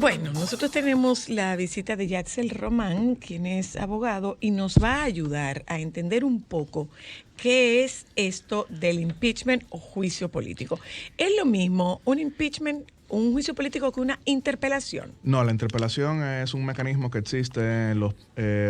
Bueno, nosotros tenemos la visita de Yatsel Román, quien es abogado y nos va a ayudar a entender un poco qué es esto del impeachment o juicio político. ¿Es lo mismo un impeachment, un juicio político que una interpelación? No, la interpelación es un mecanismo que existe en los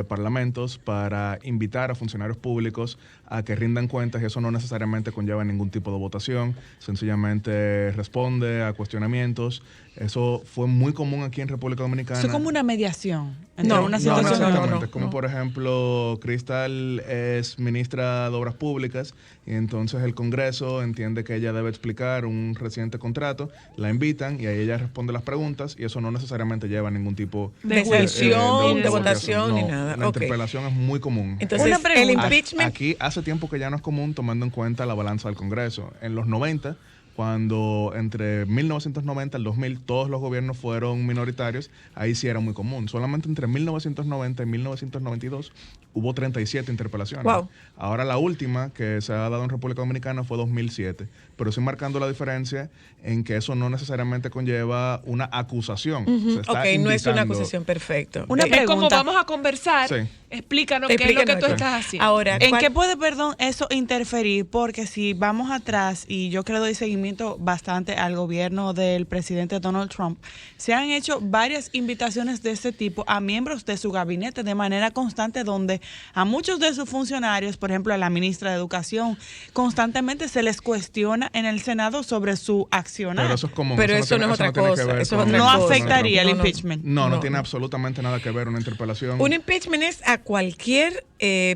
parlamentos para invitar a funcionarios públicos a que rindan cuentas y eso no necesariamente conlleva ningún tipo de votación, sencillamente responde a cuestionamientos. Eso fue muy común aquí en República Dominicana. Eso es como una mediación entre No, una no, situación. No, exactamente. no. Como por ejemplo, Cristal es ministra de Obras Públicas y entonces el Congreso entiende que ella debe explicar un reciente contrato, la invitan y ahí ella responde las preguntas y eso no necesariamente lleva a ningún tipo De sanción, de votación. votación, ni No, nada. La Ok. interpelación es muy común. Entonces, Una pregunta. el impeachment... Aquí hace tiempo que ya no es común tomando en cuenta la balanza del Congreso. En los 90, cuando entre 1990 y el 2000 todos los gobiernos fueron minoritarios, ahí sí era muy común. Solamente entre 1990 y 1992 hubo 37 interpelaciones. Wow. Ahora la última que se ha dado en República Dominicana fue 2007, pero sí marcando la diferencia en que eso no necesariamente conlleva una acusación. Se está Ok, no es una invitando- acusación, perfecto. Una Es como pregunta. vamos a conversar, Sí. explícanos qué es lo que Explícanos tú eso. estás haciendo. Ahora, ¿En ¿cuál- qué puede, eso interferir? Porque si vamos atrás, y yo que le doy seguimiento bastante al gobierno del presidente Donald Trump, se han hecho varias invitaciones de este tipo a miembros de su gabinete de manera constante, donde a muchos de sus funcionarios, por ejemplo a la ministra de Educación, constantemente se les cuestiona en el Senado sobre su accionar. Pero eso es común. Pero eso no es otra tiene que cosa, ver eso con- es otra no cosa. afectaría el No, no. impeachment. No tiene absolutamente nada que ver una interpelación. Un impeachment es a cualquier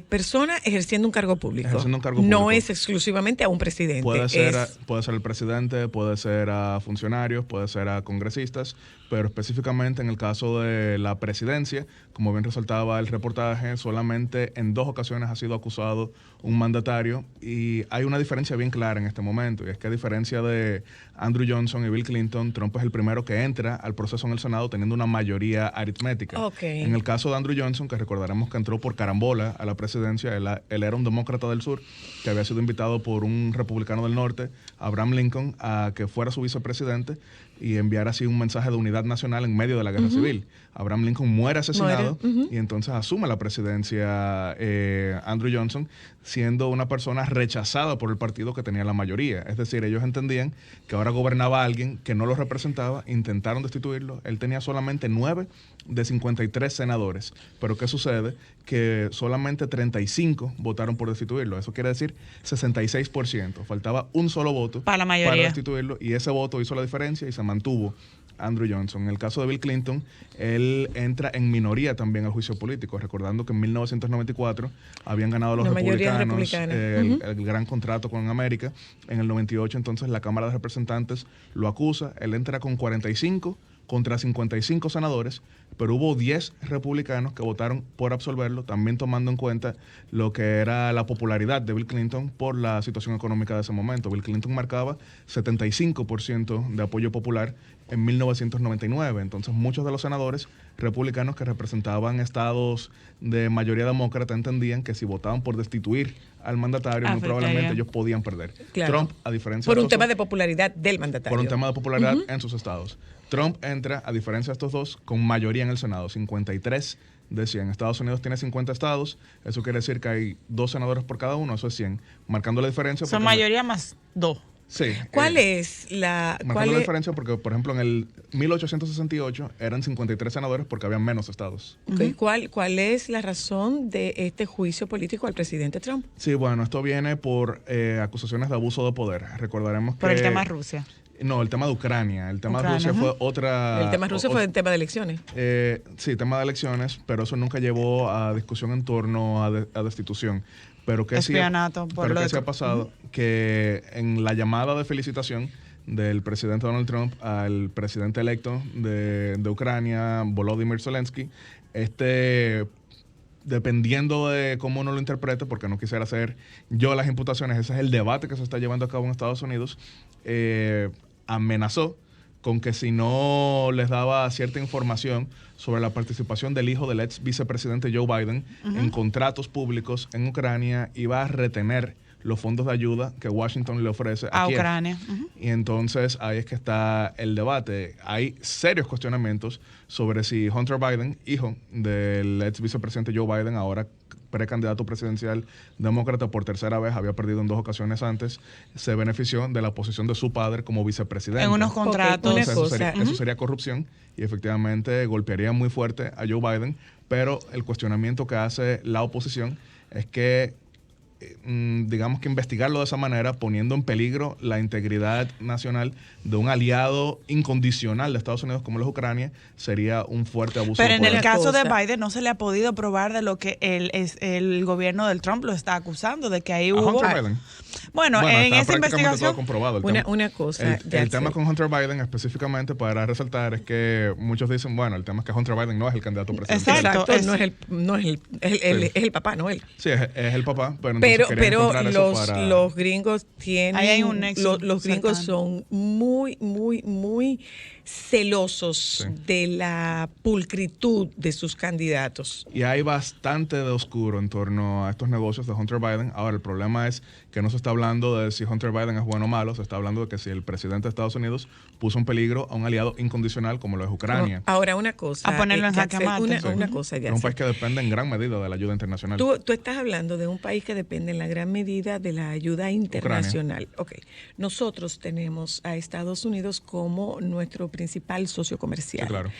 persona ejerciendo un cargo público. Ejerciendo un cargo No público. es exclusivamente a un presidente. Puede ser Es- el presidente, puede ser a funcionarios, puede ser a congresistas, pero específicamente en el caso de la presidencia, como bien resaltaba el reportaje, solamente en 2 ocasiones ha sido acusado un mandatario y hay una diferencia bien clara en este momento, y es que a diferencia de Andrew Johnson y Bill Clinton, Trump es el primero que entra al proceso en el Senado teniendo una mayoría aritmética. Ok. En el caso de Andrew Johnson, que recordaremos que entró por carambola a la presidencia, él era un demócrata del sur que había sido invitado por un republicano del norte, Abraham Lincoln, a que fuera su vicepresidente y enviar así un mensaje de unidad nacional en medio de la guerra civil. Abraham Lincoln muere asesinado y entonces asume la presidencia Andrew Johnson, siendo una persona rechazada por el partido que tenía la mayoría. Es decir, ellos entendían que ahora gobernaba alguien que no los representaba, intentaron destituirlo. Él tenía solamente 9 de 53 senadores. Pero ¿qué sucede? Que solamente 35 votaron por destituirlo. Eso quiere decir 66%. Faltaba un solo voto Para la mayoría. para destituirlo y ese voto hizo la diferencia y se mantuvo Andrew Johnson. En el caso de Bill Clinton, él entra en minoría también al juicio político, recordando que en 1994 habían ganado los La mayoría republicanos republicana. el gran contrato con América. En el 98 entonces la Cámara de Representantes lo acusa, él entra con 45 contra 55 senadores, pero hubo 10 republicanos que votaron por absolverlo, también tomando en cuenta lo que era la popularidad de Bill Clinton por la situación económica de ese momento. Bill Clinton marcaba 75% de apoyo popular en 1999, entonces muchos de los senadores republicanos que representaban estados de mayoría demócrata entendían que si votaban por destituir al mandatario, muy Afectaría. probablemente ellos podían perder. Claro. Trump, a diferencia por de un estos tema de popularidad del mandatario. por un tema de popularidad en sus estados. Trump entra, a diferencia de estos dos, con mayoría en el Senado, 53 de 100. Estados Unidos tiene 50 estados, eso quiere decir que hay 2 senadores por cada uno, eso es 100. Marcando la diferencia. Son porque- mayoría más 2. Sí. ¿Cuál es la... Marcando cuál la es- diferencia porque, por ejemplo, en el 1868 eran 53 senadores porque había menos estados. ok, ¿cuál es la razón de este juicio político al presidente Trump? Sí, bueno, esto viene por acusaciones de abuso de poder. Recordaremos que... Por el tema Rusia. No, el tema de Ucrania. El tema de Ucrania, Rusia ajá. fue otra... El tema ruso fue el tema de elecciones. Sí, tema de elecciones, pero eso nunca llevó a discusión en torno a destitución. Pero que Espionato, por pero lo que de sí ha que- pasado que en la llamada de felicitación del presidente Donald Trump al presidente electo de Ucrania, Volodymyr Zelensky, dependiendo de cómo uno lo interprete, porque no quisiera hacer yo las imputaciones, ese es el debate que se está llevando a cabo en Estados Unidos, amenazó con que si no les daba cierta información sobre la participación del hijo del ex vicepresidente Joe Biden en contratos públicos en Ucrania, iba a retener los fondos de ayuda que Washington le ofrece a Kiev. Ucrania. Y entonces ahí es que está el debate. Hay serios cuestionamientos sobre si Hunter Biden, hijo del ex vicepresidente Joe Biden, ahora precandidato presidencial demócrata por tercera vez, había perdido en 2 ocasiones antes, se benefició de la posición de su padre como vicepresidente. En unos contratos. Entonces, eso sería corrupción y efectivamente golpearía muy fuerte a Joe Biden, pero el cuestionamiento que hace la oposición es que digamos que investigarlo de esa manera, poniendo en peligro la integridad nacional de un aliado incondicional de Estados Unidos como lo es Ucrania, sería un fuerte abuso Pero de en poder. el caso de Biden no se le ha podido probar de lo que el gobierno del Trump lo está acusando, de que ahí ¿A hubo... Hunter Biden? Bueno, en está esa prácticamente investigación... todo comprobado. Una cosa, el tema con Hunter Biden específicamente para resaltar es que muchos dicen, bueno, el tema es que Hunter Biden no es el candidato presidencial. Exacto, no es el papá, no él. Sí, es el papá, pero entonces querían encontrar eso para... los gringos tienen, Ahí hay un nexo los gringos cercano. son muy celosos de la pulcritud de sus candidatos. Y hay bastante de oscuro en torno a estos negocios de Hunter Biden. Ahora, el problema es que no se está hablando de si Hunter Biden es bueno o malo, se está hablando de que si el presidente de Estados Unidos puso en peligro a un aliado incondicional como lo es Ucrania. Ahora, una cosa. A ponerlo en jaque mate. Una cosa, Es un país que depende en gran medida de la ayuda internacional. Tú estás hablando de un país que depende en la gran medida de la ayuda internacional. Ok. Nosotros tenemos a Estados Unidos como nuestro principal socio comercial. Sí, claro.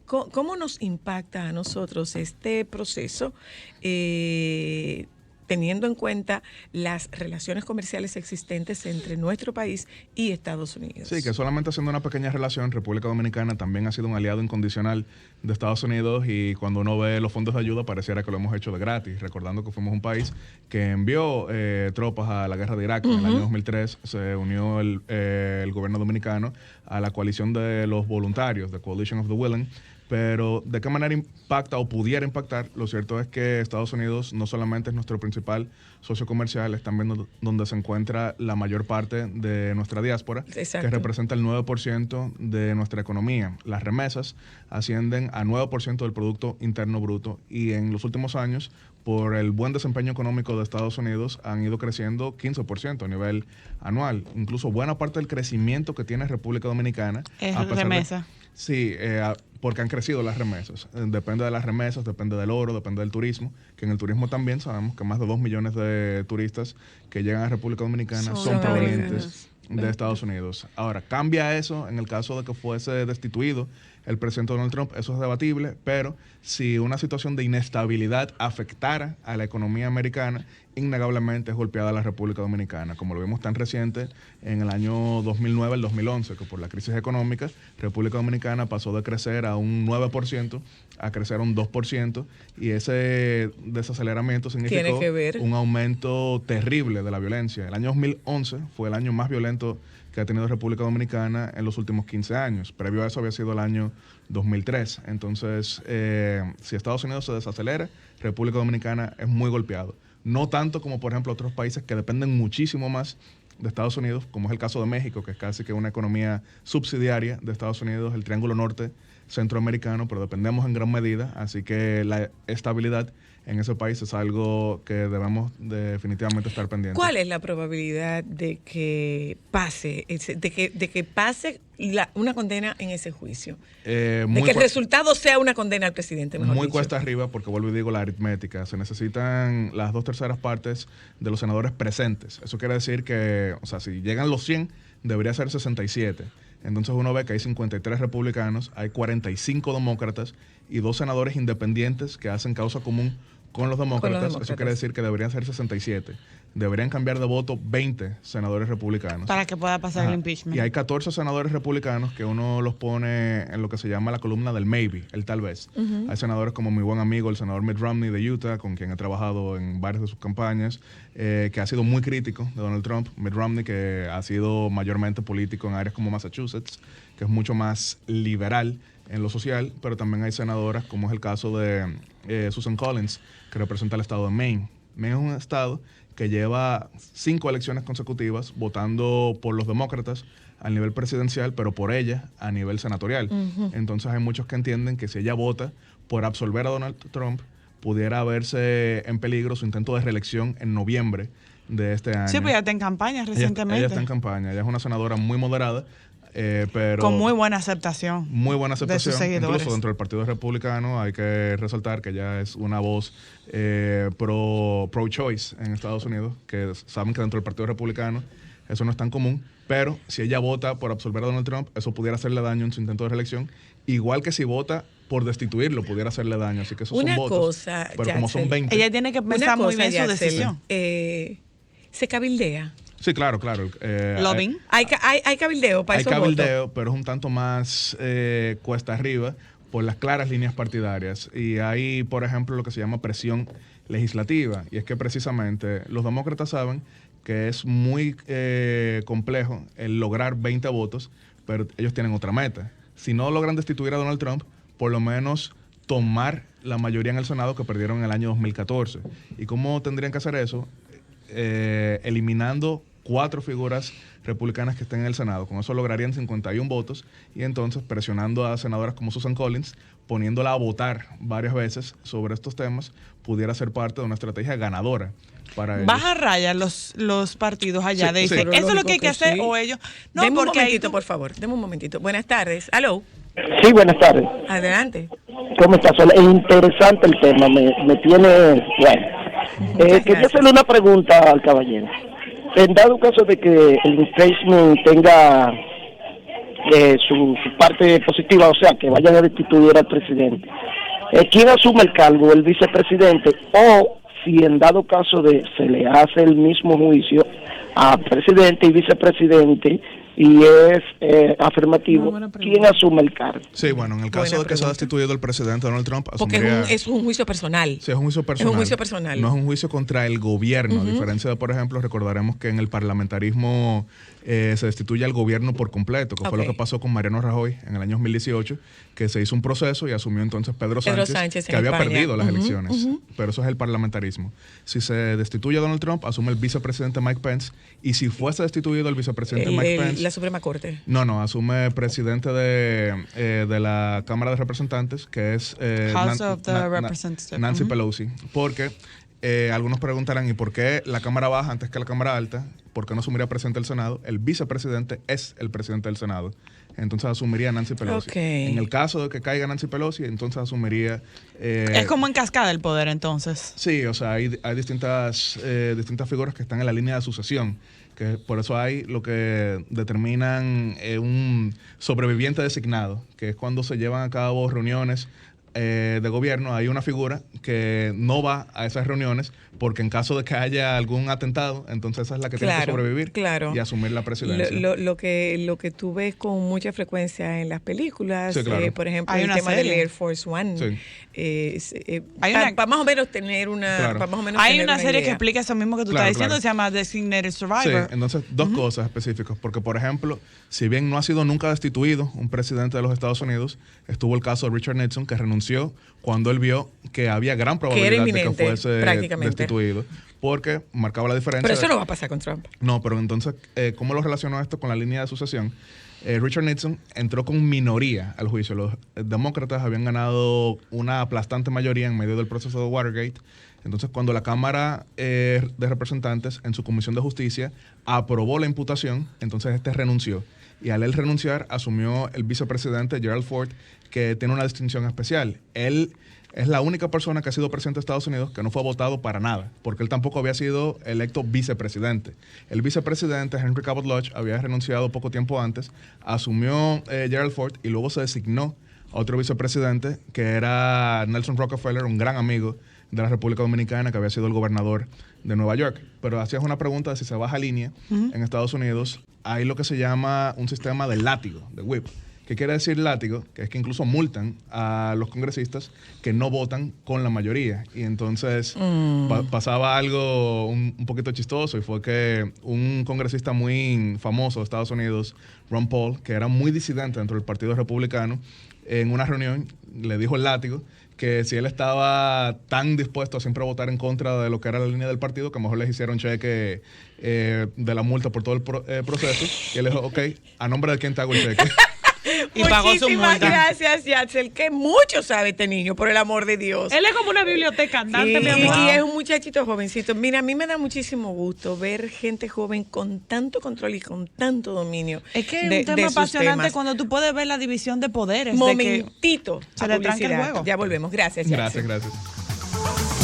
¿Cómo nos impacta a nosotros este proceso? Teniendo en cuenta las relaciones comerciales existentes entre nuestro país y Estados Unidos. Sí, que solamente haciendo una pequeña relación, República Dominicana también ha sido un aliado incondicional de Estados Unidos y cuando uno ve los fondos de ayuda pareciera que lo hemos hecho de gratis, recordando que fuimos un país que envió tropas a la guerra de Irak. En el año 2003 se unió el gobierno dominicano a la coalición de los voluntarios, the Coalition of the Willing. Pero de qué manera impacta o pudiera impactar, lo cierto es que Estados Unidos no solamente es nuestro principal socio comercial, es también donde se encuentra la mayor parte de nuestra diáspora, Exacto. que representa el 9% de nuestra economía. Las remesas ascienden a 9% del Producto Interno Bruto y en los últimos años, por el buen desempeño económico de Estados Unidos, han ido creciendo 15% a nivel anual. Incluso buena parte del crecimiento que tiene República Dominicana Es a pesar de- remesa. Sí, porque han crecido las remesas. Depende de las remesas, depende del oro, depende del turismo, que en el turismo también sabemos que más de 2 millones de turistas que llegan a República Dominicana son provenientes de Estados Unidos. Ahora, cambia eso en el caso de que fuese destituido el presidente Donald Trump, eso es debatible, pero si una situación de inestabilidad afectara a la economía americana, innegablemente es golpeada la República Dominicana, como lo vimos tan reciente en el año 2009 al 2011, que por la crisis económica, República Dominicana pasó de crecer a un 9% a crecer a un 2%, y ese desaceleramiento significó Tiene que ver. un aumento terrible de la violencia. El año 2011 fue el año más violento que ha tenido República Dominicana en los últimos 15 años. Previo a eso había sido el año 2003. Entonces, si Estados Unidos se desacelera, República Dominicana es muy golpeado. No tanto como, por ejemplo, otros países que dependen muchísimo más de Estados Unidos, como es el caso de México, que es casi que una economía subsidiaria de Estados Unidos, el Triángulo Norte centroamericano, pero dependemos en gran medida, así que la estabilidad en ese país es algo que debemos definitivamente estar pendientes. ¿Cuál es la probabilidad de que pase, de que pase una condena en ese juicio? De que el resultado sea una condena al presidente, mejor muy dicho. cuesta arriba, porque vuelvo y digo la aritmética. Se necesitan las 2/3 partes de los senadores presentes. Eso quiere decir que, o sea, si llegan los 100, debería ser 67. Entonces uno ve que hay 53 republicanos, hay 45 demócratas y 2 senadores independientes que hacen causa común con los demócratas. Eso quiere decir que deberían ser 67. Deberían cambiar de voto 20 senadores republicanos. Para que pueda pasar el impeachment. Y hay 14 senadores republicanos que uno los pone en lo que se llama la columna del maybe, el tal vez. Hay senadores como mi buen amigo, el senador Mitt Romney de Utah, con quien he trabajado en varias de sus campañas, que ha sido muy crítico de Donald Trump. Mitt Romney, que ha sido mayormente político en áreas como Massachusetts, que es mucho más liberal en lo social, pero también hay senadoras, como es el caso de Susan Collins, que representa el estado de Maine. Maine es un estado que lleva 5 elecciones consecutivas votando por los demócratas a nivel presidencial, pero por ella a nivel senatorial. Entonces hay muchos que entienden que si ella vota por absolver a Donald Trump, pudiera verse en peligro su intento de reelección en noviembre de este año. Sí, pues ya está en campaña recientemente. Ella está en campaña. Ella es una senadora muy moderada, pero con muy buena aceptación. Muy buena aceptación. De sus seguidores. Incluso dentro del Partido Republicano hay que resaltar que ella es una voz pro-choice en Estados Unidos, que saben que dentro del Partido Republicano eso no es tan común, pero si ella vota por absolver a Donald Trump, eso pudiera hacerle daño en su intento de reelección, igual que si vota por destituirlo, pudiera hacerle daño. Así que esos son votos. Cosa, pero como son 20... Ella tiene que pensar muy bien su decisión. ¿Se cabildea? Sí, claro. Lobbying. Hay cabildeo para esos votos. Hay cabildeo, pero es un tanto más cuesta arriba por las claras líneas partidarias. Y hay, por ejemplo, lo que se llama presión legislativa. Y es que precisamente los demócratas saben que es muy complejo el lograr 20 votos, pero ellos tienen otra meta. Si no logran destituir a Donald Trump, por lo menos tomar la mayoría en el Senado que perdieron en el año 2014. ¿Y cómo tendrían que hacer eso? Eliminando 4 figuras republicanas que estén en el Senado. Con eso lograrían 51 votos y entonces presionando a senadoras como Susan Collins, poniéndola a votar varias veces sobre estos temas, pudiera ser parte de una estrategia ganadora para ellos. Baja raya los partidos allá. Sí, de sí. eso es lo que hay que hacer sí. o ellos. No, Deme un porque momentito, por favor. Deme un momentito. Buenas tardes. Aló. Sí, buenas tardes. Adelante. ¿Cómo estás? Es interesante el tema, me tiene... Bueno, quería gracias. hacerle una pregunta al caballero. En dado caso de que el impeachment tenga su parte positiva, o sea, que vayan a destituir al presidente, ¿quién asume el cargo? ¿El vicepresidente? O si en dado caso de se le hace el mismo juicio a presidente y vicepresidente y es afirmativo, ¿quién asume el cargo? Sí, bueno, en el caso de que sea destituido el presidente Donald Trump, Porque asumiría... es un juicio personal. Sí, es un juicio personal. Es un juicio personal. No es un juicio contra el gobierno. A diferencia de, por ejemplo, recordaremos que en el parlamentarismo se destituye al gobierno por completo, que fue lo que pasó con Mariano Rajoy en el año 2018, que se hizo un proceso y asumió entonces Pedro Sánchez que había perdido las elecciones. Pero eso es el parlamentarismo. Si se destituye a Donald Trump, asume el vicepresidente Mike Pence, y si fuese destituido el vicepresidente Mike Pence... La Suprema Corte. No, asume presidente de la Cámara de Representantes, que es House of the Representatives. Nancy Pelosi. Porque algunos preguntarán, ¿y por qué la Cámara Baja antes que la Cámara Alta? ¿Por qué no asumiría presidente del Senado? El vicepresidente es el presidente del Senado. Entonces asumiría Nancy Pelosi. Okay. En el caso de que caiga Nancy Pelosi, entonces asumiría... es como en cascada el poder, entonces. Sí, o sea, hay distintas figuras que están en la línea de sucesión, que por eso hay lo que determinan un sobreviviente designado, que es cuando se llevan a cabo reuniones de gobierno. Hay una figura que no va a esas reuniones porque en caso de que haya algún atentado, entonces esa es la que tiene que sobrevivir y asumir la presidencia. Lo que tú ves con mucha frecuencia en las películas, sí, claro. Por ejemplo, hay el tema del Air Force One, para más o menos tener una... Hay una serie que explica eso mismo que tú estás diciendo, se llama Designated Survivor. Sí, entonces dos cosas específicas, porque por ejemplo, si bien no ha sido nunca destituido un presidente de los Estados Unidos, estuvo el caso de Richard Nixon, que renunció cuando él vio que había gran probabilidad de que fuese destituido, porque marcaba la diferencia. Pero eso no va a pasar con Trump. No, pero entonces, ¿cómo lo relacionó esto con la línea de sucesión? Richard Nixon entró con minoría al juicio. Los demócratas habían ganado una aplastante mayoría en medio del proceso de Watergate. Entonces, cuando la Cámara de Representantes, en su Comisión de Justicia, aprobó la imputación, entonces este renunció. Y al él renunciar, asumió el vicepresidente Gerald Ford, que tiene una distinción especial. Él es la única persona que ha sido presidente de Estados Unidos que no fue votado para nada, porque él tampoco había sido electo vicepresidente. El vicepresidente, Henry Cabot Lodge, había renunciado poco tiempo antes, asumió Gerald Ford y luego se designó a otro vicepresidente, que era Nelson Rockefeller, un gran amigo de la República Dominicana, que había sido el gobernador de Nueva York. Pero hacías una pregunta de si se baja línea en Estados Unidos. Hay lo que se llama un sistema de látigo, de whip. ¿Qué quiere decir látigo? Que es que incluso multan a los congresistas que no votan con la mayoría. Y entonces pasaba algo un poquito chistoso, y fue que un congresista muy famoso de Estados Unidos, Ron Paul, que era muy disidente dentro del Partido Republicano, en una reunión le dijo el látigo que si él estaba tan dispuesto a siempre votar en contra de lo que era la línea del partido, que mejor les hicieron cheque de la multa por todo el proceso. Y él dijo, ok, ¿a nombre de quién te hago el cheque? Y pagó su Muchísimas multa. gracias, Yatzel, que mucho sabe este niño, por el amor de Dios. Él es como una biblioteca andante, Sí, mi amor. y es un muchachito jovencito. Mira, a mí me da muchísimo gusto ver gente joven con tanto control y con tanto dominio. Es que es de- un tema de sus apasionante temas. cuando tú puedes ver la división de poderes. Momentito. se a le tranca el publicidad. juego. Ya volvemos. Gracias, Yatzel. Gracias, gracias.